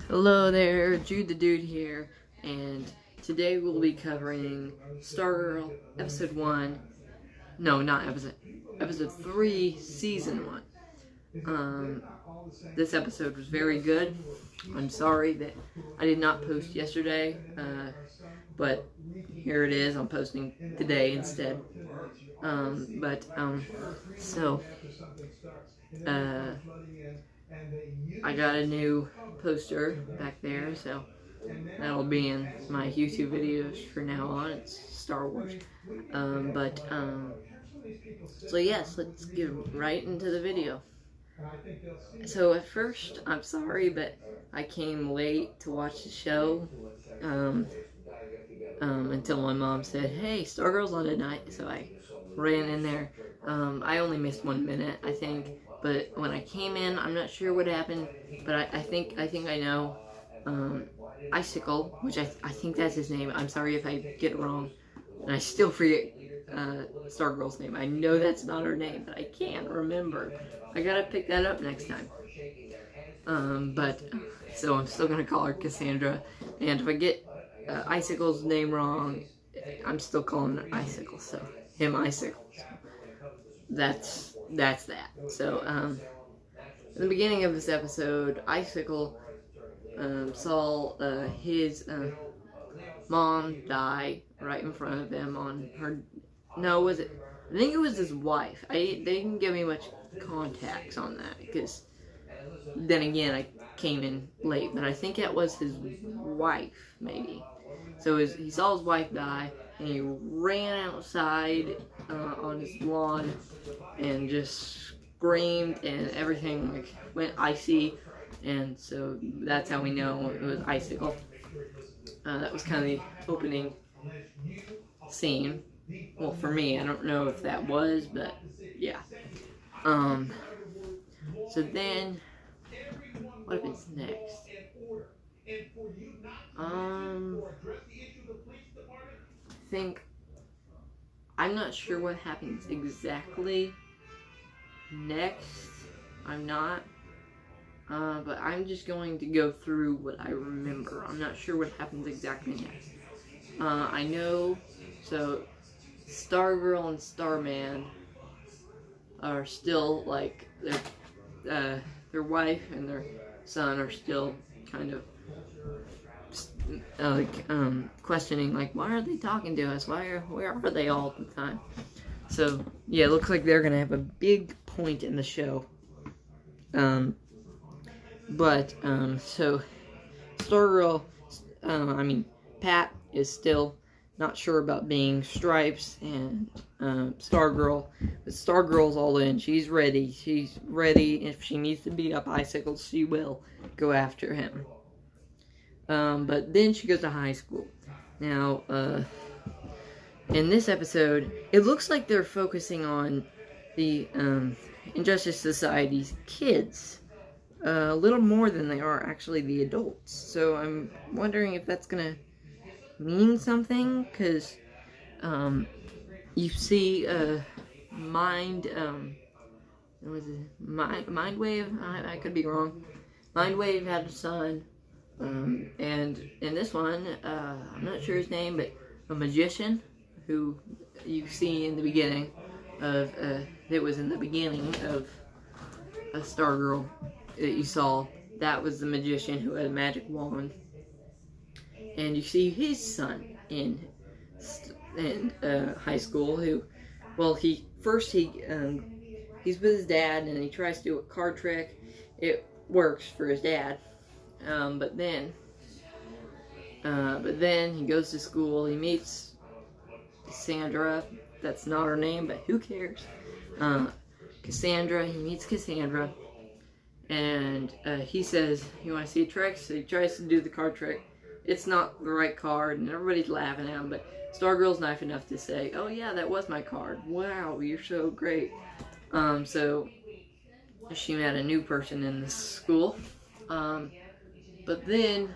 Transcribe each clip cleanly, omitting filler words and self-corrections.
Hello there, Jude the Dude here, and today we'll be covering Stargirl episode 1. No, not episode 3, season 1. This episode was very good. I'm sorry that I did not post yesterday, but here it is. I'm posting today instead. So, I got a new poster back there, so that'll be in my YouTube videos for now on. It's Star Wars. So yes, let's get right into the video. So at first, I'm sorry, but I came late to watch the show. Until my mom said, "Hey, Stargirl's on tonight," so I ran in there. I only missed 1 minute, I think, but when I came in, I'm not sure what happened, but I think I know. Icicle, which I think that's his name. I'm sorry if I get it wrong, and I still forget Stargirl's name. I know that's not her name, but I can't remember. I gotta pick that up next time. So I'm still gonna call her Cassandra, and if I get Icicle's name wrong, I'm still calling her Icicle. So him Icicle. That's that. So in the beginning of this episode, Icicle saw his mom die right in front of him on her. No, was it? I think it was his wife. They didn't give me much context on that because then again I came in late, but I think that was his wife maybe. So he saw his wife die, and he ran outside on his lawn and just screamed, and everything went icy. And so that's how we know it was Icicle. That was kind of the opening scene. Well, for me, I don't know if that was, but yeah. So then, what happens next? I think, I'm not sure what happens exactly next. I'm not. But I'm just going to go through what I remember. I'm not sure what happens exactly next. I know, so Stargirl and Starman are still like their wife and their son are still kind of questioning, like, why are they talking to us? Where are they all the time? So yeah, it looks like they're gonna have a big point in the show. So Stargirl, Pat is still not sure about being Stripes and Stargirl, but Stargirl's all in. She's ready. If she needs to beat up Icicles, she will go after him. But then she goes to high school. Now, in this episode, it looks like they're focusing on the Injustice Society's kids. A little more than they are actually the adults. So I'm wondering if that's gonna mean something, because you see Mindwave, I could be wrong. Mindwave had a son, and in this one, I'm not sure his name, but a magician who you see in the beginning of it was in the beginning of a Stargirl that you saw. That was the magician who had a magic wand, and you see his son in high school. Who, well, he's with his dad, and he tries to do a card trick. It works for his dad, but then he goes to school. He meets Cassandra. That's not her name, but who cares? Cassandra. He meets Cassandra. And he says, "You want to see a trick?" So he tries to do the card trick. It's not the right card, and everybody's laughing at him. But Stargirl's nice enough to say, "Oh yeah, that was my card. Wow, you're so great." So she met a new person in the school. But then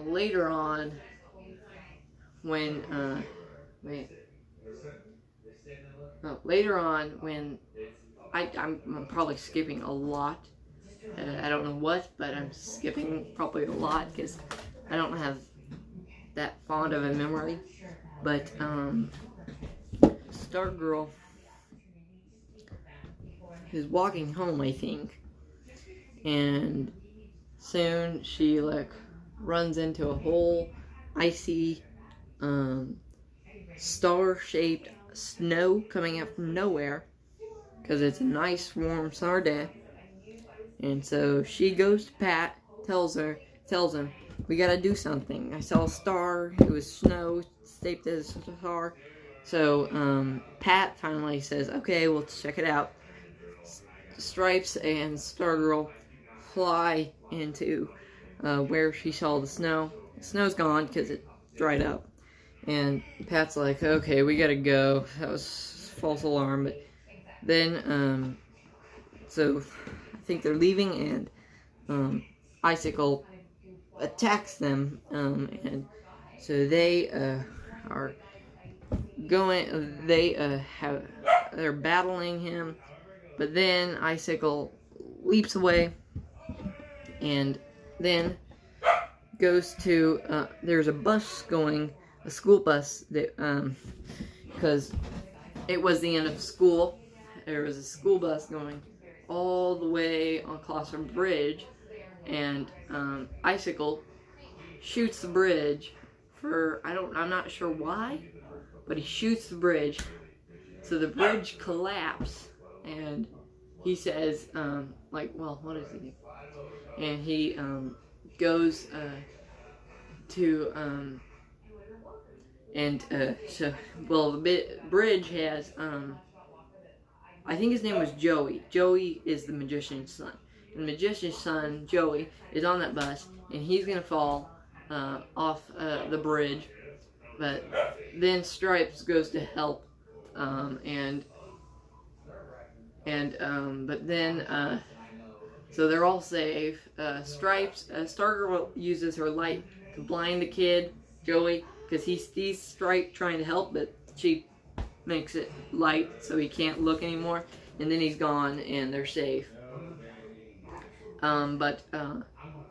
later on, when I'm probably skipping a lot. I don't know what, but I'm skipping probably a lot because I don't have that fond of a memory. But Stargirl is walking home, I think, and soon she like runs into a whole icy star-shaped snow coming up from nowhere because it's a nice warm summer day. And so she goes to Pat, tells him, we gotta do something. I saw a star, it was snow, shaped as a star. So Pat finally says, okay, we'll check it out. Stripes and Stargirl fly into where she saw the snow. The snow's gone because it dried up. And Pat's like, okay, we gotta go. That was false alarm. But then, so I think they're leaving, and Icicle attacks them, and so they are going. They're battling him, but then Icicle leaps away, and then goes to. There's a bus going, a school bus that because it was the end of school. There was a school bus going all the way across a bridge, and Icicle shoots the bridge for I'm not sure why, but he shoots the bridge, so the bridge collapses, and he says like, well, what does he do? And he goes to the bridge has I think his name was Joey. Joey is the magician's son. And the magician's son, Joey, is on that bus, and he's gonna fall off the bridge. But then Stripes goes to help, but then so they're all safe. Stripes, Stargirl uses her light to blind the kid, Joey, because he sees Stripe trying to help, but she makes it light so he can't look anymore, and then he's gone and they're safe.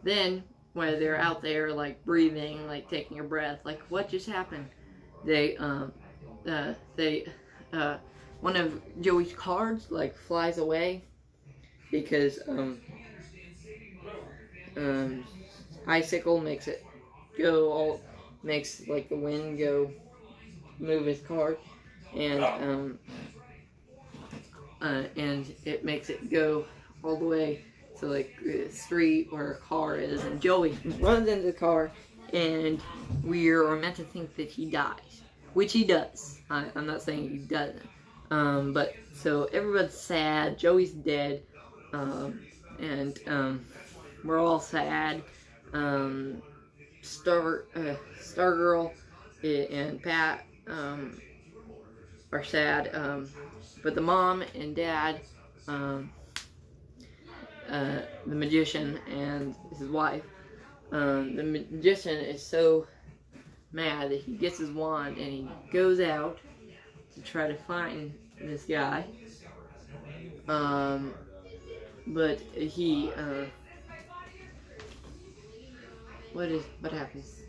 Then when they're out there like breathing, like taking a breath, like what just happened? They one of Joey's cards like flies away because Icicle makes it go makes like the wind go move his card, and it makes it go all the way to like the street where a car is, and Joey runs into the car, and we're meant to think that he dies, which he does. I'm not saying he doesn't, but so everybody's sad. Joey's dead, and we're all sad. Stargirl and Pat are sad, but the mom and dad, the magician and his wife, the magician is so mad that he gets his wand and he goes out to try to find this guy, but he what happens?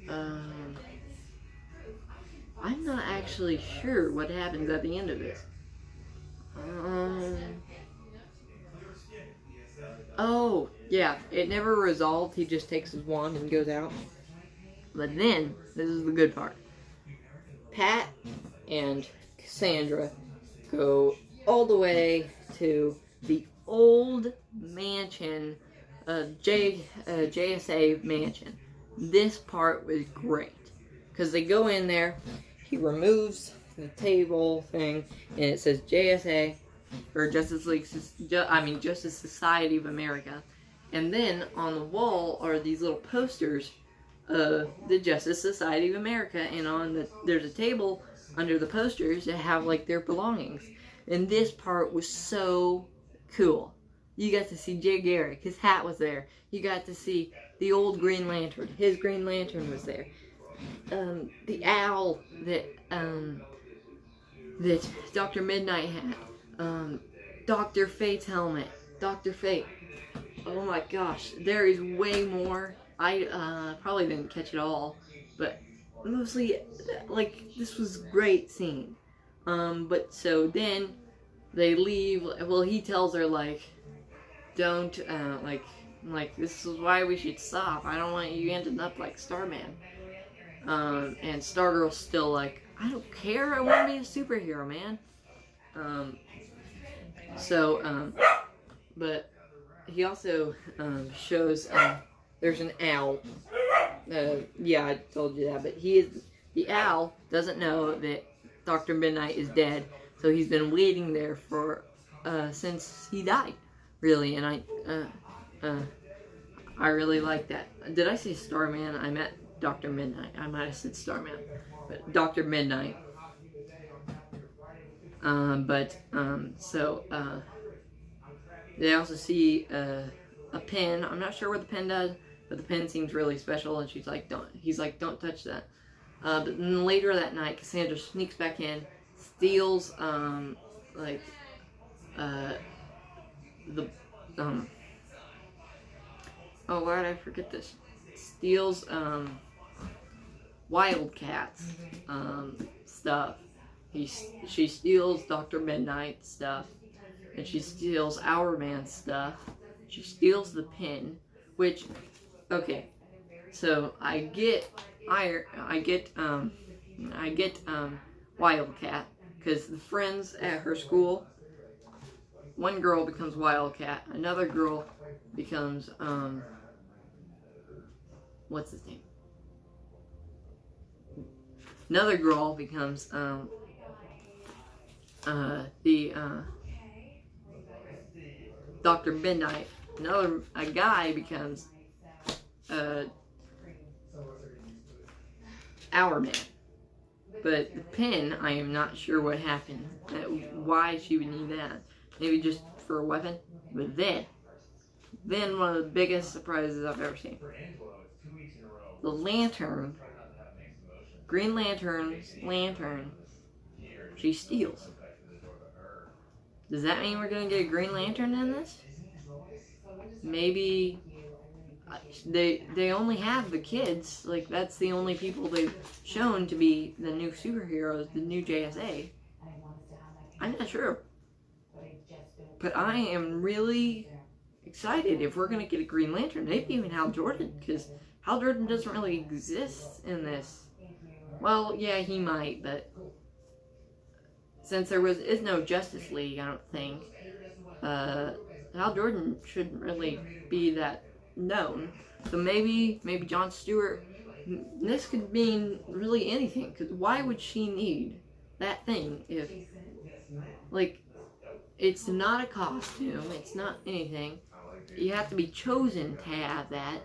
I'm not actually sure what happens at the end of this. Oh, yeah, it never resolved. He just takes his wand and goes out. But then, this is the good part. Pat and Cassandra go all the way to the old mansion, JSA mansion. This part was great, because they go in there, he removes the table thing, and it says JSA, or Justice Society of America, and then on the wall are these little posters of the Justice Society of America, and there's a table under the posters that have like their belongings, and this part was so cool. You got to see Jay Garrick, his hat was there. You got to see the old Green Lantern, his Green Lantern was there. The owl that Dr. Midnight had. Dr. Fate's helmet. Dr. Fate. oh my gosh, there is way more. I probably didn't catch it all, but mostly, like, this was a great scene. But so then they leave. Well, he tells her, like, don't, this is why we should stop. I don't want you ending up like Starman. And Stargirl's still like, I don't care. I want to be a superhero, man. But he also shows there's an owl. Yeah, I told you that. But the owl doesn't know that Dr. Midnight is dead, so he's been waiting there for since he died, really. And I really like that. Did I say Starman? I meant Dr. Midnight. I might have said Starman, but Dr. Midnight. They also see a pen. I'm not sure what the pen does, but the pen seems really special. And she's like, "Don't." He's like, "Don't touch that." But then later that night, Cassandra sneaks back in, steals oh, why did I forget this? Steals Wildcat's stuff. She steals Dr. Midnight stuff, and she steals Hourman's stuff. She steals the pin, which, okay, so I get Wildcat, because the friends at her school, one girl becomes Wildcat, another girl becomes what's his name? Another girl becomes Dr. Midnight. A guy becomes Hourman. But the pin, I am not sure what happened. Why she would need that. Maybe just for a weapon. But then one of the biggest surprises I've ever seen. The lantern, Green Lantern's lantern, she steals. Does that mean we're going to get a Green Lantern in this? Maybe they only have the kids. Like, that's the only people they've shown to be the new superheroes, the new JSA. I'm not sure. But I am really excited if we're going to get a Green Lantern. Maybe even Hal Jordan, because Hal Jordan doesn't really exist in this. Well, yeah, he might, but since there is no Justice League, I don't think, Hal Jordan shouldn't really be that known. So maybe Jon Stewart. This could mean really anything. Because why would she need that thing if, like, it's not a costume, it's not anything. You have to be chosen to have that.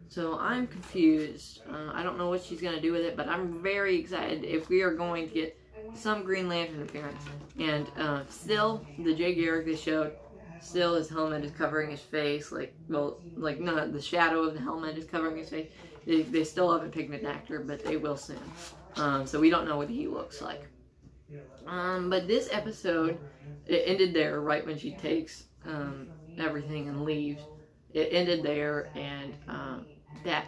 So I'm confused. I don't know what she's going to do with it, but I'm very excited if we are going to get some Green Lantern appearance. And still, the Jay Garrick they showed, still his helmet is covering his face. Not the shadow of the helmet is covering his face. They still haven't picked an actor, but they will soon. So we don't know what he looks like. But this episode, it ended there right when she takes everything and leaves. It ended there, and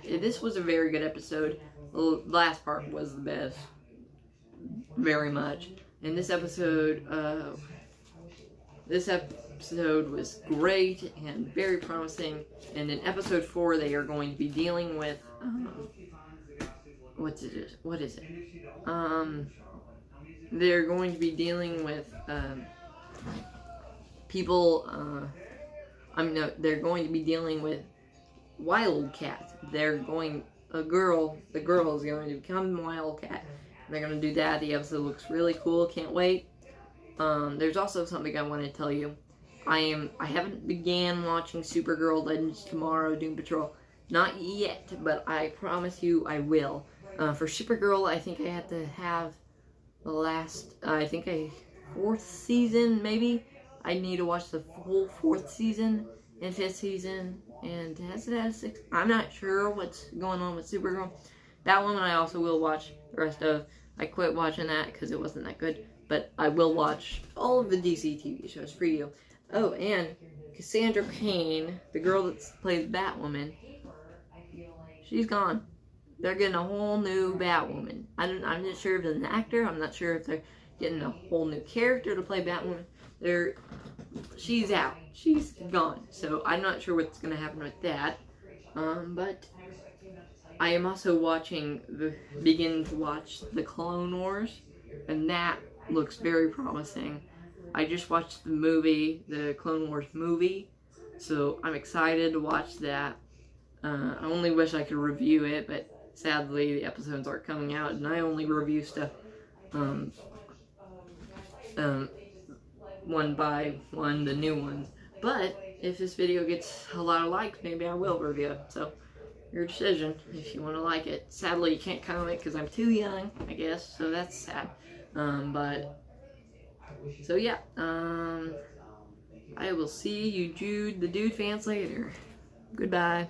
this was a very good episode. The last part was the best, very much. And this episode was great and very promising. And in episode 4, they are going to be dealing with what is it? They're going to be dealing with people. They're going to be dealing with Wildcat. The girl is going to become Wildcat. They're going to do that. The episode looks really cool. Can't wait. There's also something I want to tell you. I haven't began watching Supergirl, Legends Tomorrow, Doom Patrol. Not yet, but I promise you I will. For Supergirl, I think I have to have the last, fourth season, maybe. I need to watch the whole 4th season and 5th season, and has it had 6? I'm not sure what's going on with Supergirl. That one I also will watch the rest of. I quit watching that because it wasn't that good, but I will watch all of the DC TV shows for you. Oh, and Cassandra Cain, the girl that plays Batwoman, she's gone. They're getting a whole new Batwoman. I'm not sure if it's an actor. I'm not sure if they're getting a whole new character to play Batwoman. She's out. She's gone. So I'm not sure what's going to happen with that. But I am also begin to watch the Clone Wars, and that looks very promising. I just watched the Clone Wars movie, so I'm excited to watch that. I only wish I could review it, but sadly the episodes aren't coming out, and I only review stuff one by one, the new ones. But if this video gets a lot of likes, maybe I will review it. So your decision if you want to like it. Sadly, you can't comment because I'm too young, I guess. So that's sad. So yeah. I will see you the dude fans later. Goodbye.